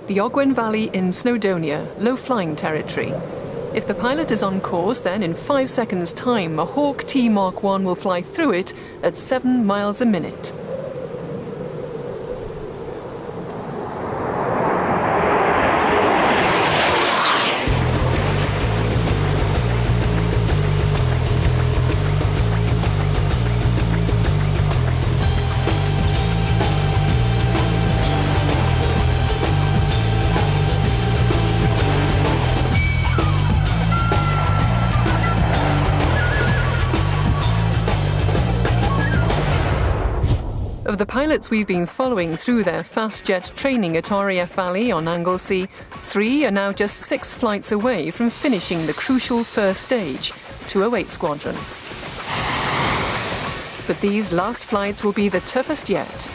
the Ogwen Valley in Snowdonia, low-flying territory. If the pilot is on course, then in 5 seconds' time, a Hawk T Mark 1 will fly through it at 7 miles a minute. Of the pilots we've been following through their fast jet training at RAF Valley on Anglesey, 3 are now just 6 flights away from finishing the crucial first stage, 208 Squadron. But these last flights will be the toughest yet. These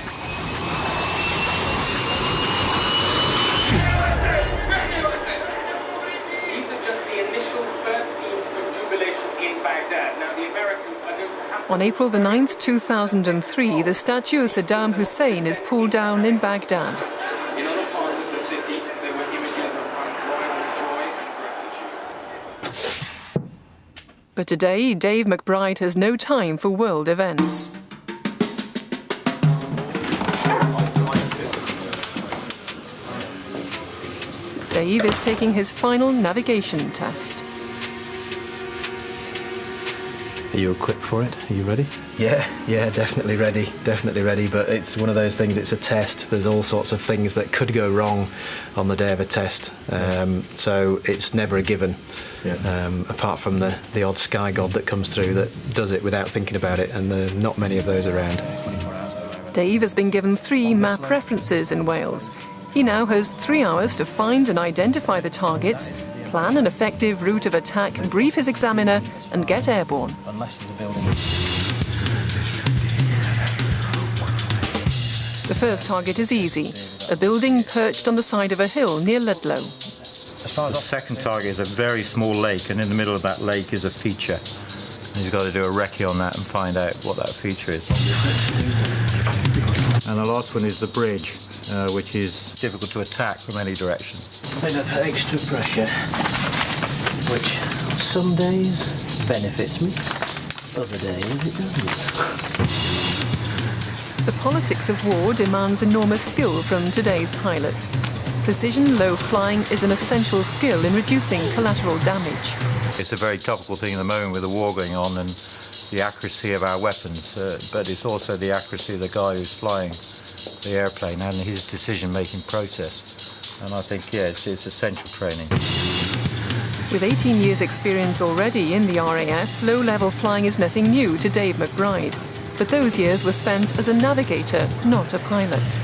are just the initial first scenes of jubilation in Baghdad. Now the Americans are going to have On April the 9th, 2003, the statue of Saddam Hussein is pulled down in Baghdad. In other parts of the city, there were images of unbridled joy and gratitude. But today, Dave McBride has no time for world events. Dave is taking his final navigation test. Are you equipped for it? Are you ready? Yeah, definitely ready, but it's one of those things, it's a test. There's all sorts of things that could go wrong on the day of a test, so it's never a given, apart from the odd sky god that comes through that does it without thinking about it, and there are not many of those around. Dave has been given 3 map references in Wales. He now has 3 hours to find and identify the targets, plan an effective route of attack, brief his examiner and get airborne. Unless there's a building. The first target is easy, a building perched on the side of a hill near Ludlow. The second target is a very small lake, and in the middle of that lake is a feature. And he's got to do a recce on that and find out what that feature is. And the last one is the bridge, which is difficult to attack from any direction. A bit of extra pressure, which some days benefits me, other days it doesn't. The politics of war demands enormous skill from today's pilots. Precision low flying is an essential skill in reducing collateral damage. It's a very topical thing at the moment with the war going on and the accuracy of our weapons, but it's also the accuracy of the guy who's flying the airplane and his decision-making process. And I think, it's essential training. With 18 years' experience already in the RAF, low-level flying is nothing new to Dave McBride. But those years were spent as a navigator, not a pilot.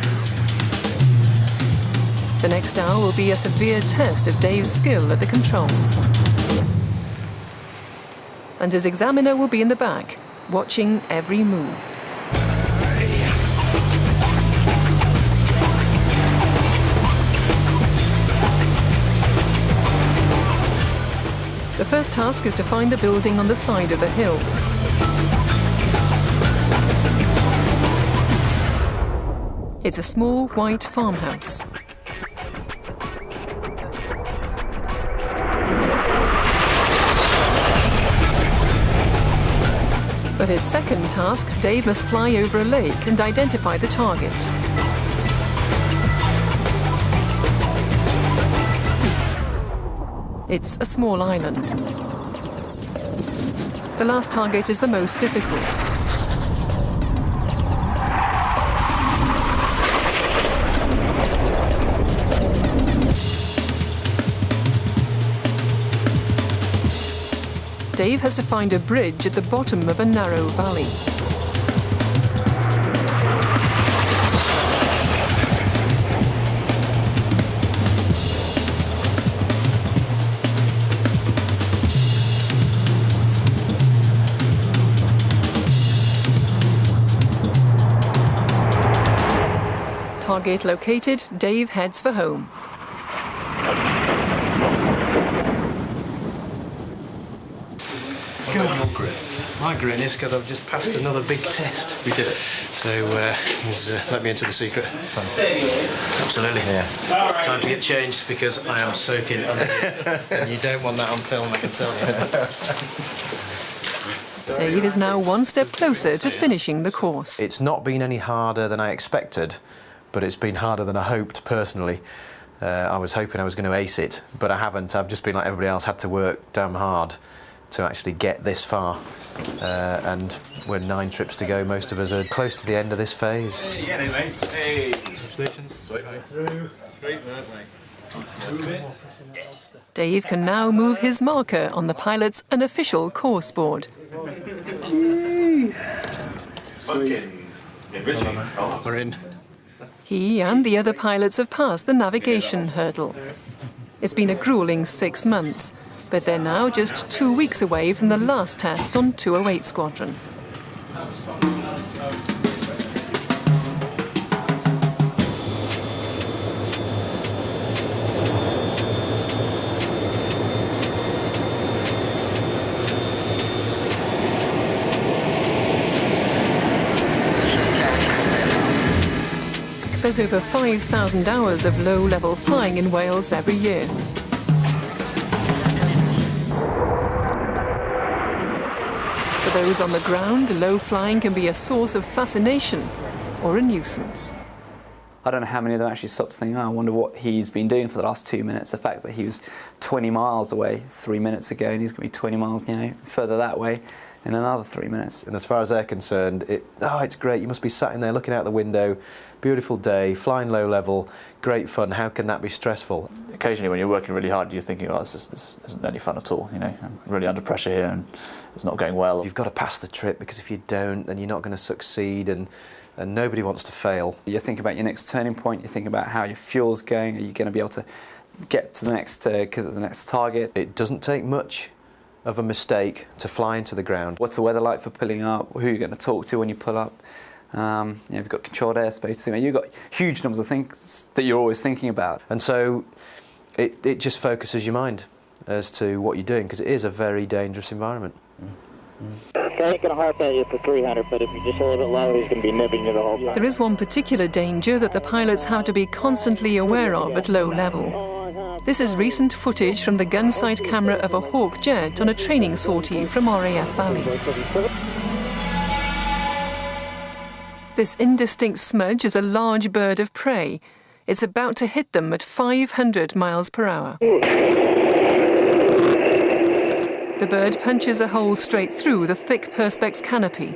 The next hour will be a severe test of Dave's skill at the controls. And his examiner will be in the back, watching every move. The first task is to find the building on the side of the hill. It's a small white farmhouse. For his second task, Dave must fly over a lake and identify the target. It's a small island. The last target is the most difficult. Dave has to find a bridge at the bottom of a narrow valley. Target located, Dave heads for home. Go on your grip. My grin is because I've just passed another big test. We did it. So he's let me into the secret. Absolutely. Yeah. Time to get changed because I am soaking under here. And you don't want that on film, I can tell you. Dave is now one step closer to finishing the course. It's not been any harder than I expected, but it's been harder than I hoped personally. I was hoping I was going to ace it, but I haven't. I've just been like everybody else, had to work damn hard to actually get this far. And we're 9 trips to go. Most of us are close to the end of this phase. Hey, yeah, mate. Hey, congratulations. Sweet, mate. Sweet, mate. Dave can now move his marker on the pilot's unofficial course board. We're in. He and the other pilots have passed the navigation hurdle. It's been a gruelling 6 months, but they're now just 2 weeks away from the last test on 208 Squadron. There's over 5,000 hours of low-level flying in Wales every year. For those on the ground, low flying can be a source of fascination or a nuisance. I don't know how many of them actually stopped to think, oh, I wonder what he's been doing for the last 2 minutes. The fact that he was 20 miles away 3 minutes ago and he's going to be 20 miles, further that way in another 3 minutes. And as far as they're concerned, it's great. You must be sat in there looking out the window, beautiful day, flying low level, great fun. How can that be stressful? Occasionally when you're working really hard, you're thinking, oh, this isn't any fun at all. I'm really under pressure here and it's not going well. You've got to pass the trip, because if you don't, then you're not going to succeed, and nobody wants to fail. You're thinking about your next turning point, you're thinking about how your fuel's going, are you going to be able to get to the next target? It doesn't take much of a mistake to fly into the ground. What's the weather like for pulling up? Who are you going to talk to when you pull up? You've got controlled airspace. You've got huge numbers of things that you're always thinking about. And so it just focuses your mind as to what you're doing, because it is a very dangerous environment. Okay, he's going to harp at you for 300, but if you're just a little bit low, he's going to be nibbing you the whole time. There is one particular danger that the pilots have to be constantly aware of at low level. This is recent footage from the gun sight camera of a Hawk jet on a training sortie from RAF Valley. This indistinct smudge is a large bird of prey. It's about to hit them at 500 miles per hour. The bird punches a hole straight through the thick perspex canopy.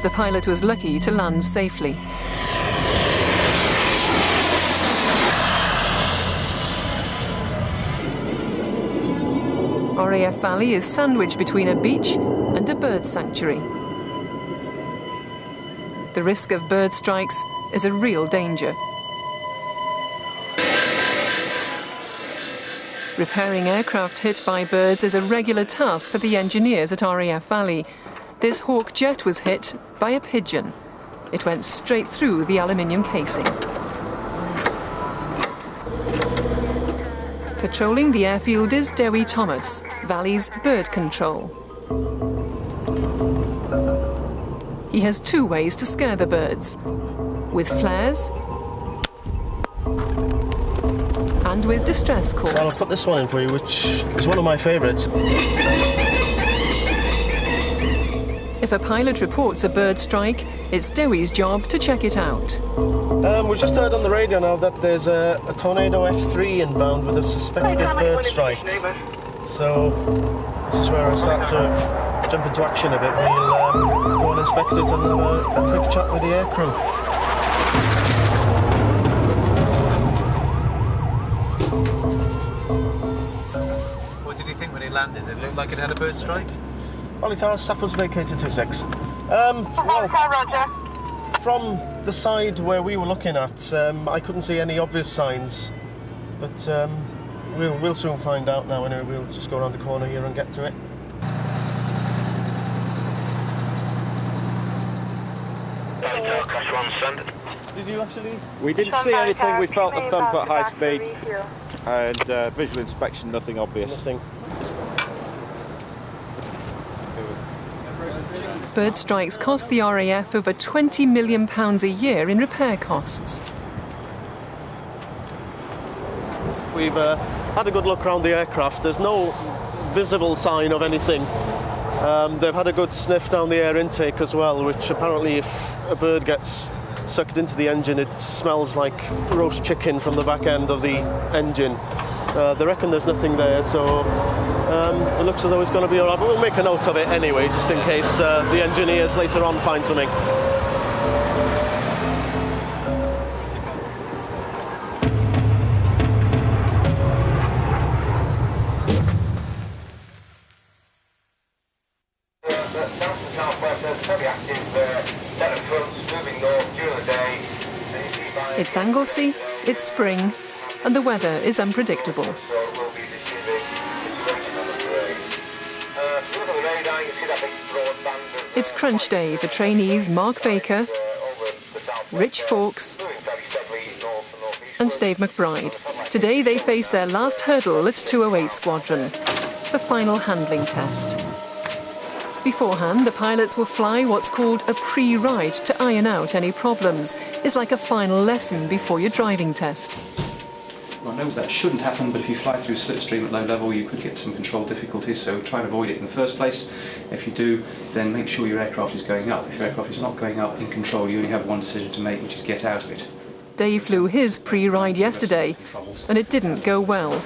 The pilot was lucky to land safely. RAF Valley is sandwiched between a beach and a bird sanctuary. The risk of bird strikes is a real danger. Repairing aircraft hit by birds is a regular task for the engineers at RAF Valley. This Hawk jet was hit by a pigeon. It went straight through the aluminium casing. Patrolling the airfield is Dewi Thomas, Valley's bird control. He has 2 ways to scare the birds: with flares and with distress calls. Well, I'll put this one in for you, which is one of my favourites. If a pilot reports a bird strike, it's Dewi's job to check it out. We've just heard on the radio now that there's a Tornado F3 inbound with a suspected bird strike. So this is where I start to jump into action a bit. We'll go and inspect it and have a quick chat with the aircrew. What did you think when it landed? It looked like it had a bird strike? Well, it's our SAF was vacated 26. Well, from the side where we were looking at, I couldn't see any obvious signs, but we'll soon find out now. Anyway, we'll just go around the corner here and get to it. Did you actually? We didn't see anything. We felt the thump at high speed, and visual inspection, nothing obvious. Nothing. Bird strikes cost the RAF over £20 million a year in repair costs. We've had a good look around the aircraft. There's no visible sign of anything. They've had a good sniff down the air intake as well, which apparently if a bird gets sucked into the engine, it smells like roast chicken from the back end of the engine. They reckon there's nothing there, so it looks as though it's going to be all right, but we'll make a note of it anyway, just in case the engineers later on find something. It's Anglesey, it's spring, and the weather is unpredictable. It's crunch day for trainees Mark Baker, Rich Fawkes and Dave McBride. Today they face their last hurdle at 208 Squadron, the final handling test. Beforehand, the pilots will fly what's called a pre-ride to iron out any problems. It's like a final lesson before your driving test. I know that shouldn't happen, but if you fly through slipstream at low level, you could get some control difficulties, so try and avoid it in the first place. If you do, then make sure your aircraft is going up. If your aircraft is not going up in control, you only have one decision to make, which is get out of it. Dave flew his pre-ride yesterday, and it didn't go well.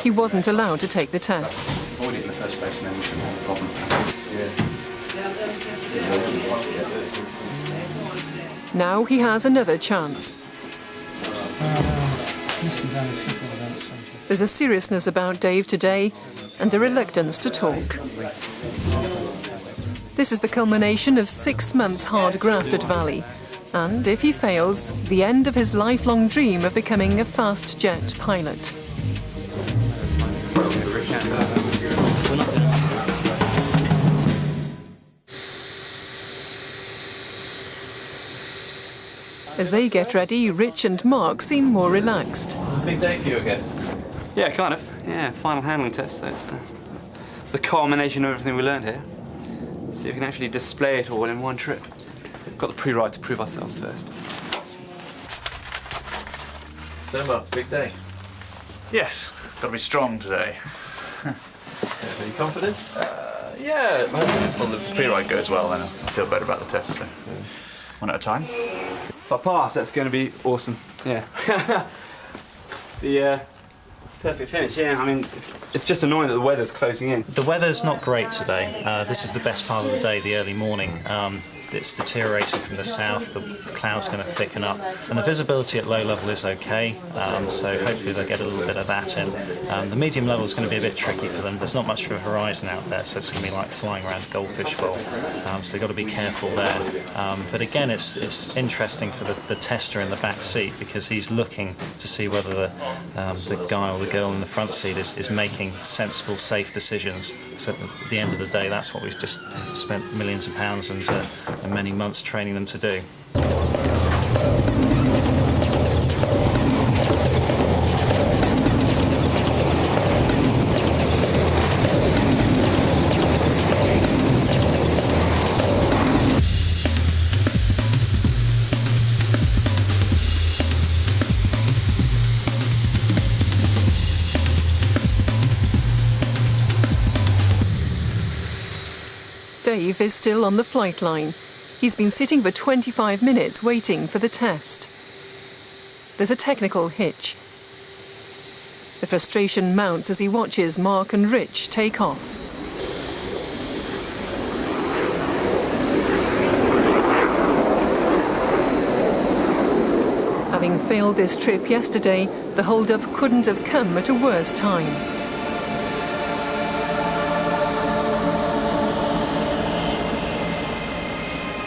He wasn't allowed to take the test. Avoid it in the first place, and then you shouldn't have a problem. Now he has another chance. There's a seriousness about Dave today and a reluctance to talk. This is the culmination of 6 months hard graft at Valley, and if he fails, the end of his lifelong dream of becoming a fast jet pilot. As they get ready, Rich and Mark seem more relaxed. It's a big day for you, I guess. Yeah, kind of. Yeah, final handling test. That's the culmination of everything we learned here. Let's see if we can actually display it all in one trip. We've got the pre-ride to prove ourselves first. So, Mark, big day. Yes, got to be strong today. Are you confident? Yeah, well, the pre-ride goes well, then I feel better about the test, so one at a time. If I pass, that's going to be awesome. Yeah. The perfect finish, yeah. I mean, it's just annoying that the weather's closing in. The weather's not great today. This is the best part of the day, the early morning. It's deteriorating from the south, the cloud's going to thicken up, and the visibility at low level is okay, so hopefully they'll get a little bit of that in. The medium level is going to be a bit tricky for them. There's not much of a horizon out there, so it's going to be like flying around a goldfish bowl, so they've got to be careful there. But again, it's interesting for the tester in the back seat, because he's looking to see whether the guy or the girl in the front seat is making sensible, safe decisions. So at the end of the day, that's what we've just spent millions of pounds and many months training them to do. Dave is still on the flight line. He's been sitting for 25 minutes waiting for the test. There's a technical hitch. The frustration mounts as he watches Mark and Rich take off. Having failed this trip yesterday, the hold-up couldn't have come at a worse time.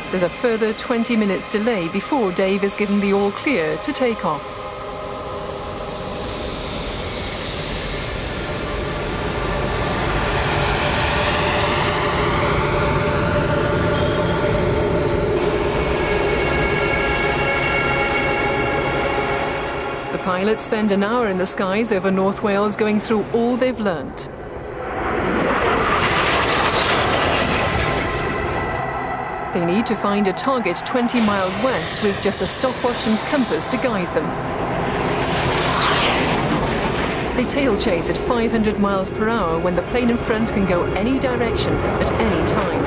There's a further 20 minutes delay before Dave is given the all clear to take off. pilots spend an hour in the skies over North Wales going through all they've learnt. They need to find a target 20 miles west with just a stopwatch and compass to guide them. They tail chase at 500 miles per hour when the plane in front can go any direction at any time.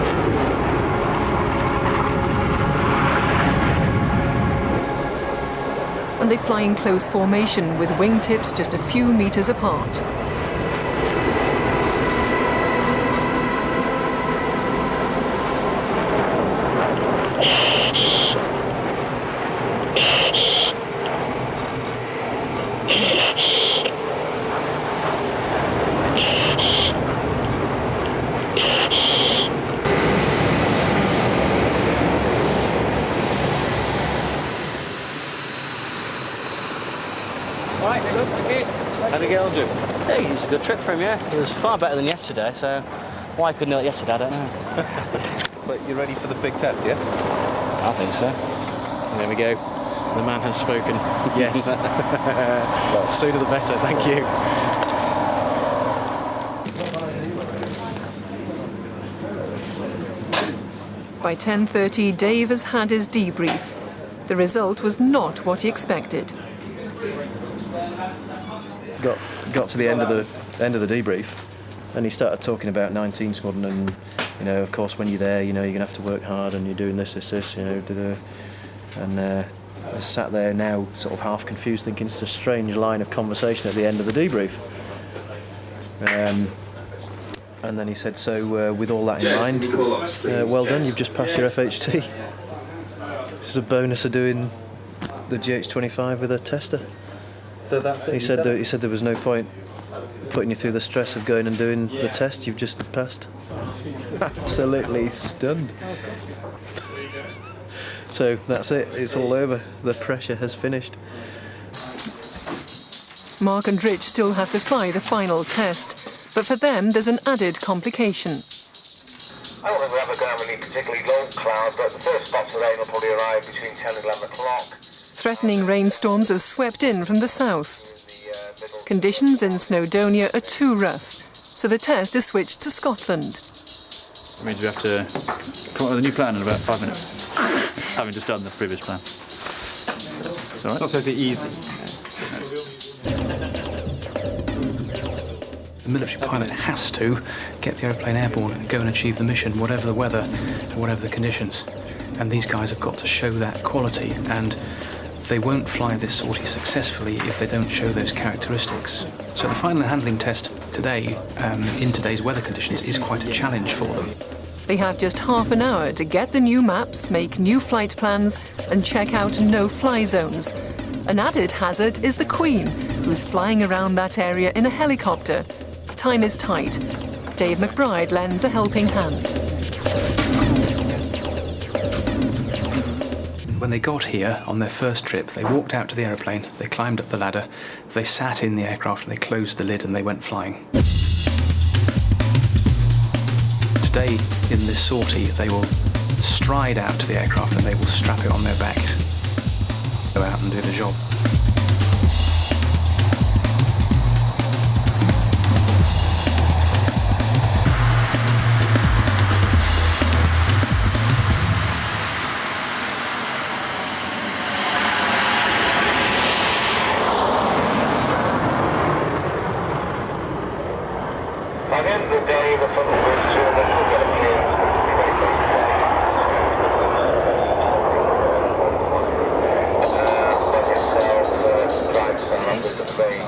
And they fly in close formation with wingtips just a few meters apart. How'd it get on, Jim? Hey, it was a good trip for him, yeah. It was far better than yesterday, so why I couldn't do it yesterday, I don't know. But you're ready for the big test, yeah? I think so. There we go. The man has spoken. Yes. Sooner the better, thank you. By 10:30, Dave has had his debrief. The result was not what he expected. Got to the end of the debrief, and he started talking about 19 Squadron, and you know, of course, when you're there, you know, you're gonna have to work hard, and you're doing this, you know, and I sat there now, sort of half confused, thinking it's a strange line of conversation at the end of the debrief. And then he said, "So, with all that in mind, well done, you've just passed your FHT. This is a bonus of doing the GH25 with a tester." So that's it. He said there was no point putting you through the stress of going and doing the test. You've just passed. Absolutely stunned. So that's it. It's all over. The pressure has finished. Mark and Rich still have to fly the final test, but for them there's an added complication. I don't think we're ever going to have any particularly low clouds, but the first spots of rain will probably arrive between 10 and 11 o'clock. Threatening rainstorms have swept in from the south. Conditions in Snowdonia are too rough, so the test is switched to Scotland. It means we have to come up with a new plan in about 5 minutes, having just done the previous plan. It's all right. It's not supposed to be easy. The military pilot has to get the aeroplane airborne and go and achieve the mission, whatever the weather and whatever the conditions. And these guys have got to show that quality, and they won't fly this sortie successfully if they don't show those characteristics. So the final handling test today, in today's weather conditions, is quite a challenge for them. They have just half an hour to get the new maps, make new flight plans and check out no-fly zones. An added hazard is the Queen, who's flying around that area in a helicopter. Time is tight. Dave McBride lends a helping hand. When they got here on their first trip, they walked out to the aeroplane, they climbed up the ladder, they sat in the aircraft, and they closed the lid and they went flying. Today, in this sortie, they will stride out to the aircraft and they will strap it on their backs, go out and do the job. By the end of the day, the funnel will will get a clearance. Drive some numbers at the bay,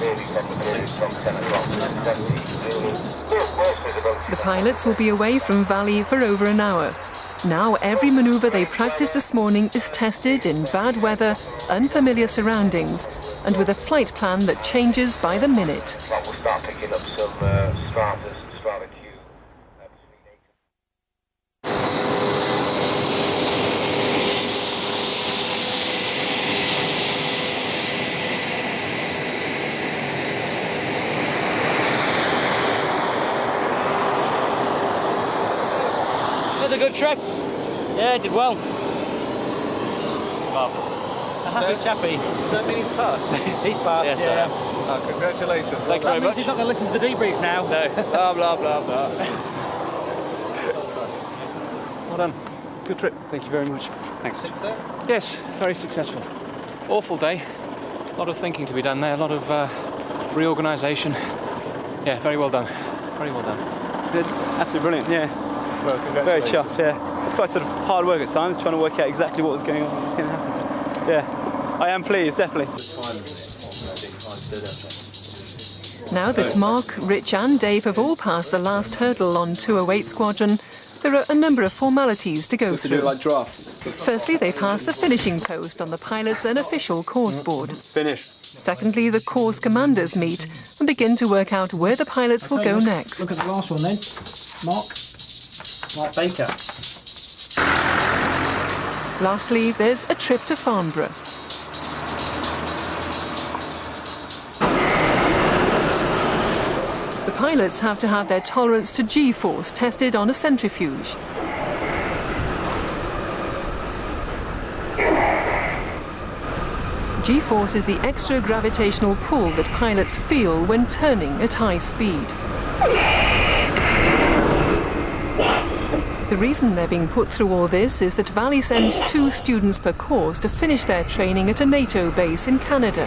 nearly from 10 o'clock to 70. The pilots will be away from Valley for over an hour. Now every manoeuvre they practiced this morning is tested in bad weather, unfamiliar surroundings, and with a flight plan that changes by the minute. We'll start picking up some stratas, strata Q. It was a good trip. Yeah, it did well. Marvellous. happy chappy. Does that mean he's passed? He's passed, Yes, yeah. Oh, congratulations. Thank you very much. He's not going to listen to the debrief now. No. Blah, blah, blah, blah. Well done. Good trip. Thank you very much. Thanks. Success? Yes, very successful. Awful day. A lot of thinking to be done there, a lot of reorganisation. Yeah, very well done. Very well done. It's absolutely brilliant, yeah. Well, Very chuffed, yeah. It's quite sort of hard work at times, trying to work out exactly what was going on, what's going to happen. Yeah, I am pleased, definitely. Now that Mark, Rich and Dave have all passed the last hurdle on 208 Squadron, there are a number of formalities to go through. Like drafts. Firstly, they pass the finishing post on the pilot's unofficial course board. Finish. Secondly, the course commanders meet and begin to work out where the pilots will go next. Look at the last one then. Mark Baker. Lastly, there's a trip to Farnborough. The pilots have to have their tolerance to G-force tested on a centrifuge. G-force is the extra gravitational pull that pilots feel when turning at high speed. The reason they're being put through all this is that Valley sends 2 students per course to finish their training at a NATO base in Canada.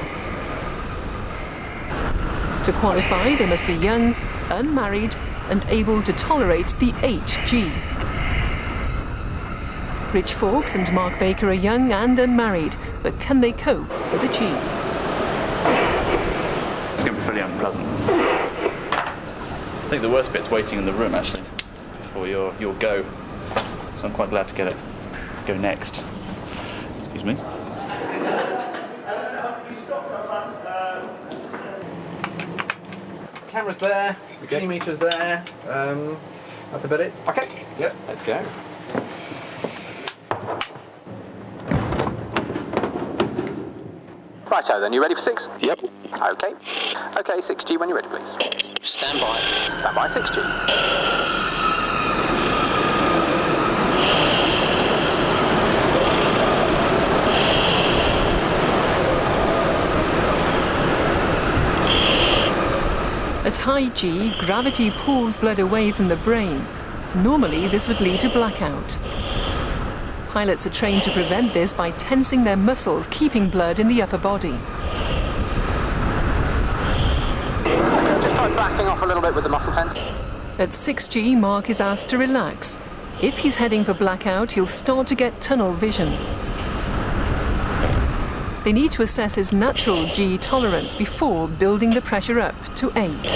To qualify, they must be young, unmarried, and able to tolerate the 8G. Rich Fawkes and Mark Baker are young and unmarried, but can they cope with a G? It's going to be fairly unpleasant. I think the worst bit's waiting in the room, actually, before your go. So I'm quite glad to get it go next. Excuse me. Camera's there, the G meter's there. That's about it. Okay. Yep. Let's go. Righto then, you ready for 6? Yep. Okay. Okay, 6G when you're ready, please. Stand by. Stand by, 6G. At high G, gravity pulls blood away from the brain. Normally, this would lead to blackout. Pilots are trained to prevent this by tensing their muscles, keeping blood in the upper body. Okay, just try backing off a little bit with the muscle tense. At 6G, Mark is asked to relax. If he's heading for blackout, he'll start to get tunnel vision. They need to assess his natural G tolerance before building the pressure up to 8.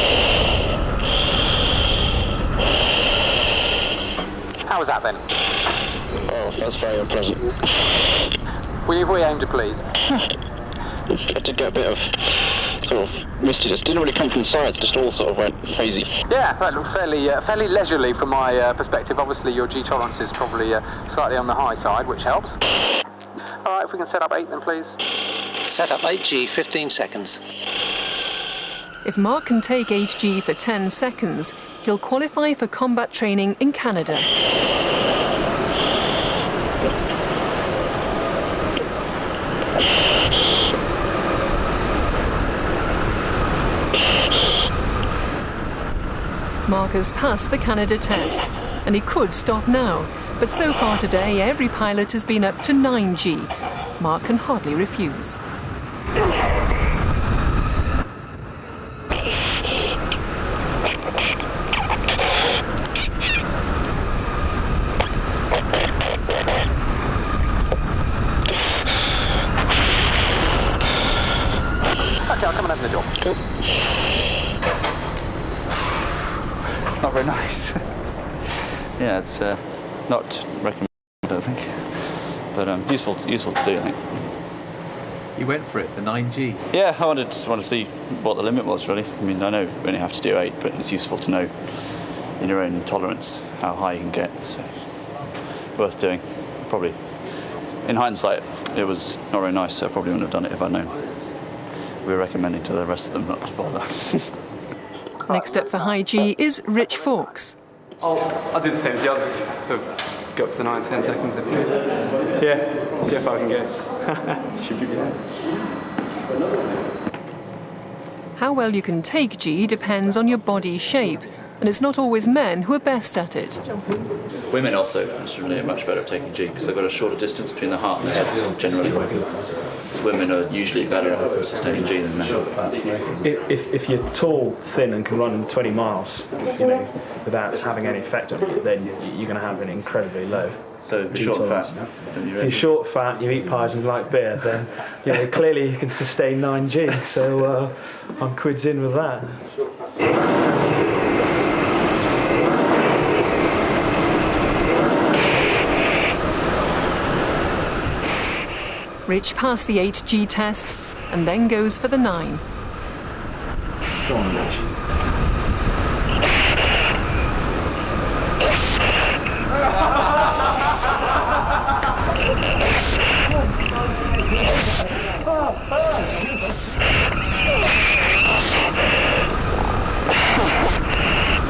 How was that then? Oh, that's very unpleasant. Will you re-aim to please? I did get a bit of sort of mistiness. Didn't really come from the sides, just all sort of went hazy. Yeah, that looked fairly leisurely from my perspective. Obviously your G tolerance is probably slightly on the high side, which helps. All right, if we can set up 8 then please. Set up 8G, 15 seconds. If Mark can take HG for 10 seconds, he'll qualify for combat training in Canada. Mark has passed the Canada test, and he could stop now. But so far today, every pilot has been up to 9G. Mark can hardly refuse. Okay, I'll come and open the door. Cool. It's not very nice. Yeah, it's not recommended, I don't think, but useful to do, I think. You went for it, the 9G? Yeah, I wanted to see what the limit was, really. I mean, I know we only have to do 8, but it's useful to know in your own tolerance how high you can get, so worth doing. Probably, in hindsight, it was not very nice, so I probably wouldn't have done it if I'd known. We're recommending to the rest of them not to bother. Next up for high G is Rich Fawkes. I'll do the same as the others. So go up to the 9-10 seconds if yeah, see how far I can get. Should be fine. How well you can take G depends on your body shape, and it's not always men who are best at it. Women also are much better at taking G because they've got a shorter distance between the heart and the head generally. Women are usually better at sustaining G than men. If you're tall, thin and can run 20 miles, without having any effect on you, then you're going to have an incredibly low. So if you're short and fat, if you're short, fat, you eat pies and like beer, then clearly you can sustain 9G. So I'm quids in with that. Rich passed the 8G test and then goes for the 9. Go on, Rich.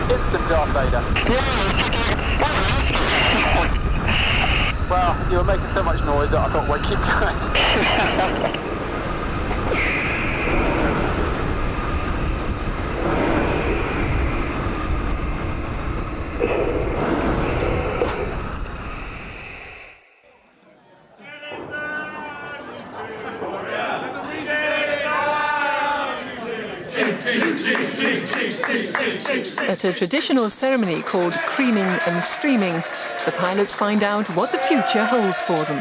Instant Darth Vader. Well, you were making so much noise that I thought we'd keep going. At a traditional ceremony called creaming and streaming, the pilots find out what the future holds for them.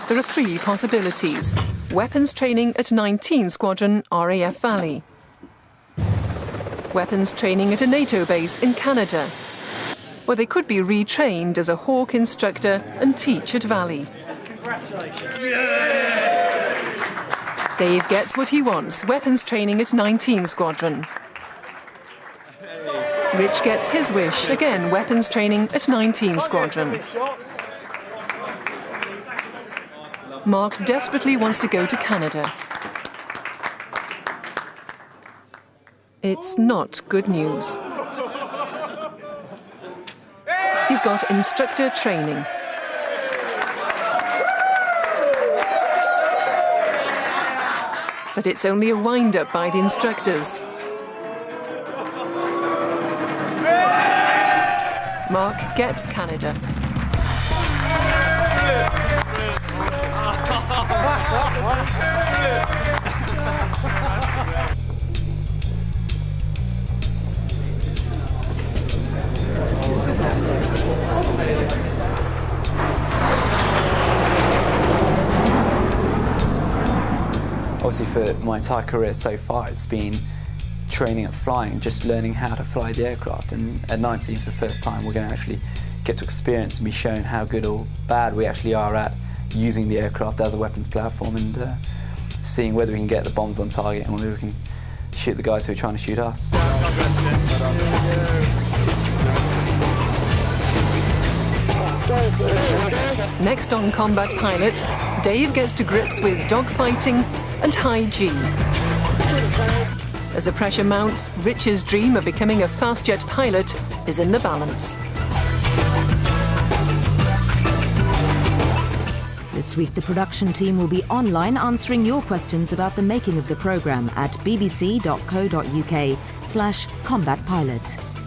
There are 3 possibilities. Weapons training at 19 Squadron, RAF Valley. Weapons training at a NATO base in Canada. Or they could be retrained as a Hawk instructor and teach at Valley. Dave gets what he wants, weapons training at 19 Squadron. Rich gets his wish, again weapons training at 19 Squadron. Mark desperately wants to go to Canada. It's not good news. He's got instructor training. But it's only a wind-up by the instructors. Mark gets Canada. Obviously for my entire career so far it's been training at flying, just learning how to fly the aircraft, and at 19 for the first time we're going to actually get to experience and be shown how good or bad we actually are at using the aircraft as a weapons platform, and seeing whether we can get the bombs on target and whether we can shoot the guys who are trying to shoot us. Next on Combat Pilot, Dave gets to grips with dogfighting and high G. As the pressure mounts, Rich's dream of becoming a fast jet pilot is in the balance. This week the production team will be online answering your questions about the making of the programme at bbc.co.uk/combatpilot.